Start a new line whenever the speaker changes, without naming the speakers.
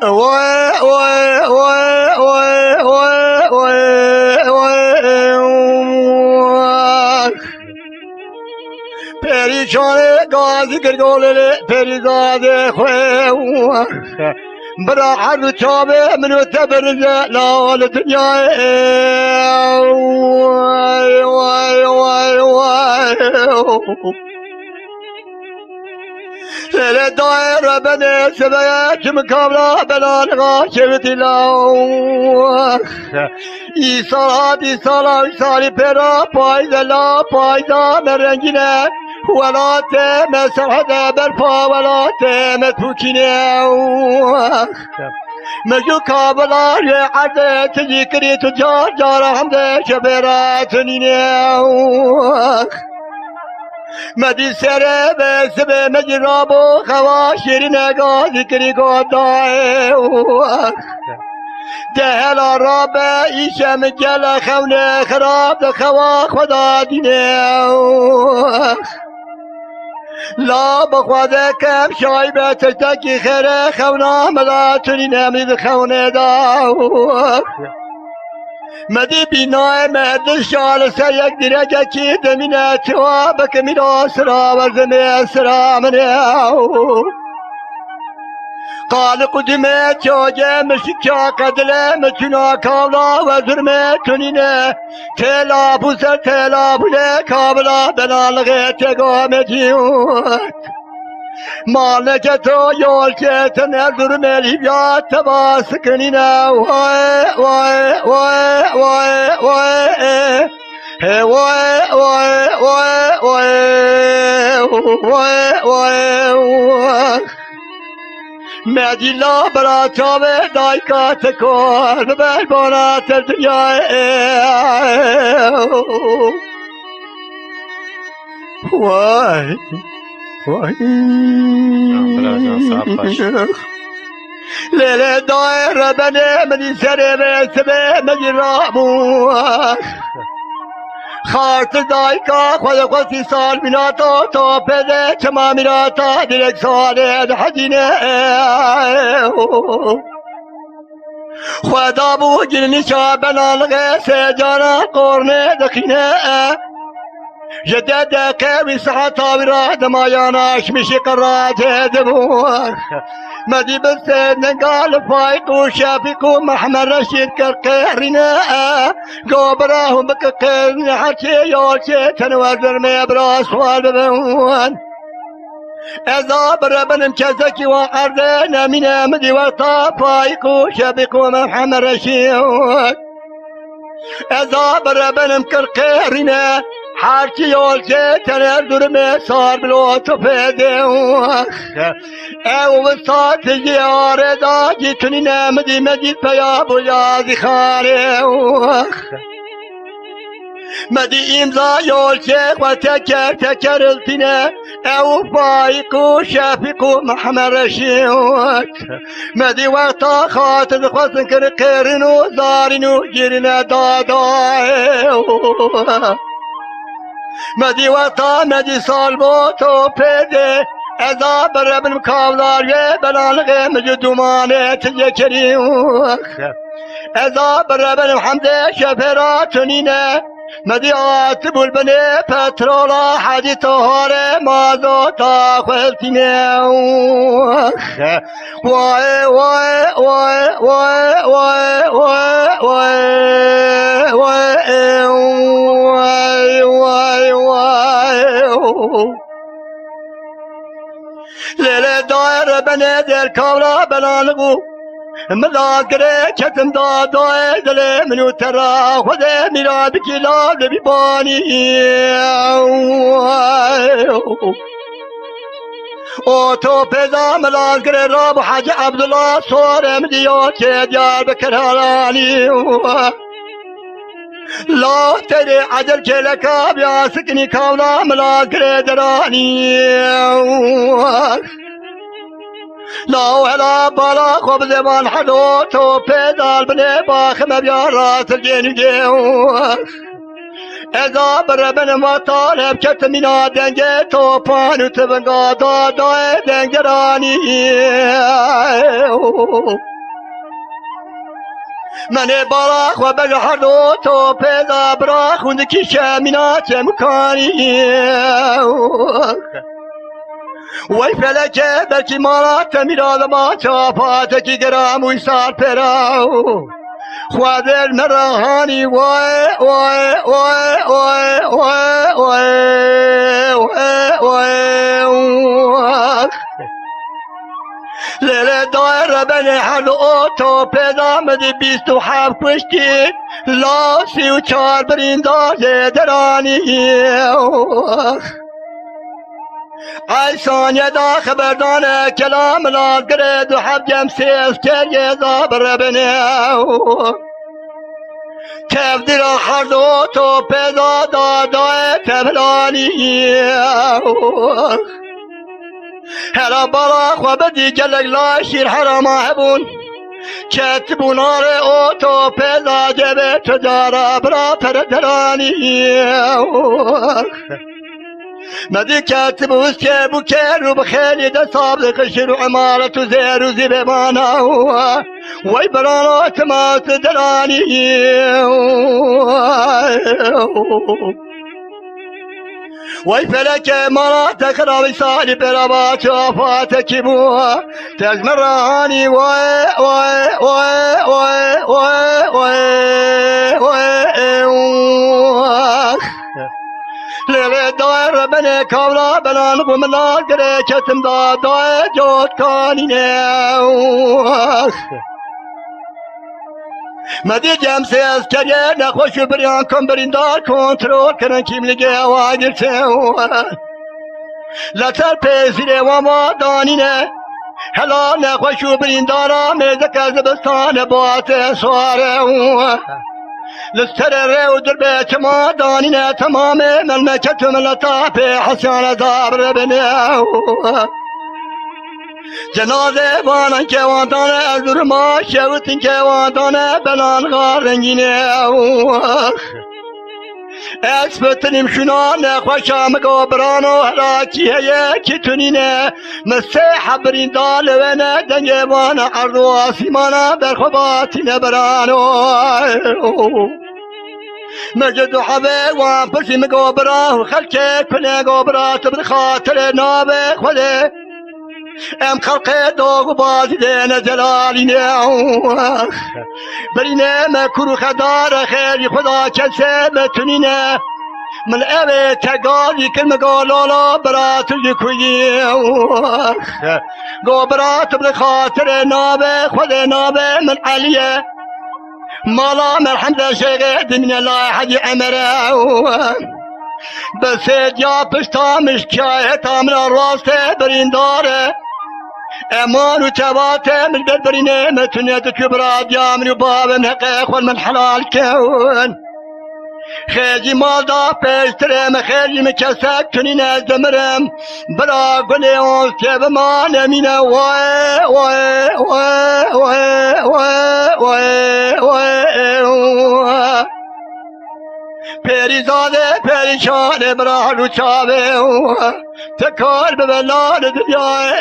وای وای وای وای وای وای وای پریشان گازی گرگوله پریزاده خواه برا حرب چابه منو تبرزه لال دنیا وای وای وای وای سر دایر بنه سبه کم کاملا بلان غاشبتی لاو ایسالی پیرا پایده لا پایده مرنگینه ولا تم سرحده برپا ولا تم توکینه مجو کابلا ری عرده تجی کری تجار جارا همده شبیرات نینه مدی سره به سبه مجی رابو خوا شیرین گازی کری گودای دهلا رابه ایشم جل خونه خراب دخوا خدا دینه لا بخواده کم شایبه تشتکی خیره خونا ملاتونی نمید خونه دا مدی بینای مهد شال سر یک دیرگه کی دمینه چوا بکمی را سرا ورزمه سرا منه قال قدمه چاجه مشکا قدله مچنا کاولا وزرمه تنینه تلا بوسر تلا بوله کابلا بنالغه تگامه جیوت مالک تو یول که تنظر ملیبیات تباس کنینه وای وای وای وای وای وای وای وای وای وای مدیلا برا چاوه دایکات کن بلبانات دنیا وای وای لیله دایر بنه منی سره بسمه منی رامو خارت دایکا خود خواستی سال میناتا تا پده چما میناتا دیرک ساله حدینه خدا بو گلنی شا بنالغه سجانا قرنه دخینه جدد قوي صحة وراد ما يناش مشي قرات دبور مدي بس نقال فايق وشافيق ومحمد رشيد كرقيرنا قبراهم بكقيرنا حكي يوشي تنوزر مي براس والبون إذا بربن كزكي وعردنا من مدي وقتا فايق وشافيق ومحمد رشيد إذا بربن كرقيرنا حركي يولجي تنردر مسار بلوتو فيدي او وسط جيار داجي تني نمدي مدي فيا بلازي خاري مدي امزا يولجي وتكر تكرلتنا او فايقو شافيقو محمد رشيد مدي وقتا خاطر خاصن كرقيرنو زارنو جيرنا داداي مدی وقتا مدی سال با تو پیده ازا بربن کاولار یه بلالغه مجو دومانه تیه کریم ازا بربن حمده شفراتونینه مدی آتب البنه پترولا حدی تهاره مازوتا خوالتینه وای وای وای وای وای وای وای وای لیله دایر بنه در کاملا بلالگو ملاقره کتم دادای دل منو ترا خوده میرا بکیلا لبی بانی او تو پیدا ملاقره راب حاج عبدالله سورم دیو که دیار بکرارانی لا تري عجل كلكا بياسكني كولا ملاقر دراني لا ولا بالا خبز من حلو تو پیدال بني باخ مبيارات الجنجي إذا بربن ما طالب كتمنا دنجي تو بانو تبنقا دادا دنجراني من بالا خو بجهر دو تو پیدا برا خوند کی شمینات مکانی وی فلکه بلکی مالات میراد ما چاپات کی گرام وی سال پراو خوادر مرهانی وای وای وای وای وای وای وای لیل دایر بین حل اوتو پیدا مدی 27 کشتی لا 34 بریندار درانی ای ثانیه دا خبردانه کلام لاد گرد و حبجم سیز کریه زابر بینه تفدیل خرد اوتو پیدا دادای تبلانی هلا بالا خو بدی جلق لا شیر حرام هبون کتبون آر اوتو پیدا جبه تجارا برا پردرانی مدی کتبوز که بو کرو بخیلی ده صابق شیر و عمارت و زیر و زیب مانا وی برانا تماس درانی وی فلک مانا تخرابی سالی برابات وفاتکی بو تجمر رهانی وی وی وی وی وی وی وی لیل دایر بنه کابلا بلان قملا گره کتم دا دای جوت کانینه مدی جمسه از کریه نخوش بریان کن بریندار کنترول کنن کیم لگه واگر چه لطر پیسیره و ما دانینه هلا نخوش بریندارا میزک از بستان بات سواره لستر رو در بیت ما دانینه تمام مملکت ملتا پی حسیان زابر بنه جنازه بانن که وانتانه از دور ما شوتین که وانتانه بلان غارنگینه اسبتنیم شنانه خوشام گوبرانو هلاکی هیه کی تونینه مسیح برین دالوینه دنگه وانا عرضو آسیمانه برخوباتی نبرانو مجد و حبه وان پسی مگوبران خلکه کنه گوبرات بخاطر نابه خوده ام خلق دوغ بازی دینه جلالینه برینه مکرو خدار خیلی خدا کسه بتونینه من اوه تگالی کلمه گالالا برات یکویی گو برات بخاطر نابه خود نابه من علیه مالا مرحمد شیخ دمین الله حجی امره بس جا پشتامش کیایه تامر راسته برینداره امان و تباته من بربرینه متنیت کبرا دیامن و بابم حقه خول من حلال کون خیجی مال دا پیشترم خیجی مکسک کنین از دمرم برا گلی اونس که بما نمینه وای وای وای وای وای وای پریزاده پریشانه برا رو چاوه تکار به بلان دنیا